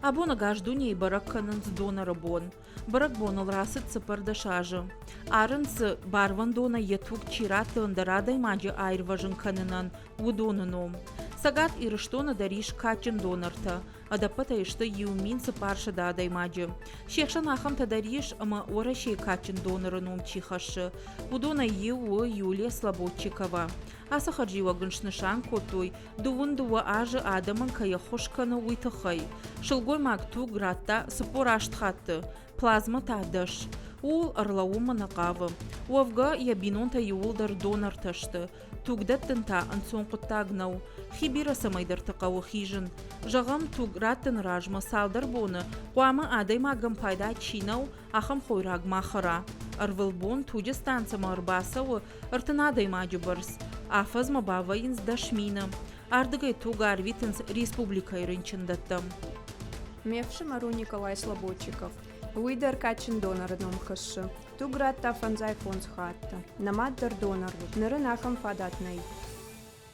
Абона гаждуни барак кананс донора бон. Барак бонал расыт сыпыр да шажы. Арынс барван дона етвук чират ландарадай маджи айрважын канынан удоныном. Сагат ирыштона дариш качын донарта. Адапата ишты юмин сыпаршы дадай маджи. Шекшан ахам тадариш ама орашей качын донорыном чихашы. Удона ю Юлия Слободчикова. Аса хаджива гыншнышан котой, дувун дува ажы адаман кая хошканы уйтахай. Шылгой макту гратта сыпораштхатты, плазма тадыш. Ул ырлауыма нақавы. Уавга ябинонта юулдар донар ташты. Тугдаттынта ансон құттагнау. Хибира самайдар тақауы хижын. Жағам туграттын ражма салдар боны. Қуамы адай магам пайда чинау, ахам хойраг махара. Арвылбон туджа станцама арбасауы, артынадай маджы барс. Афаз мабавайынс дашмина. Ардыгай тугар витынс республика ирынчындаттым. Мевши Мару Николай Слободчиков. Уидар качын донорыном хышы. Тугратта фанзай фонс хатта. Намаддар донорвуд. Нырын ахам фадатнай.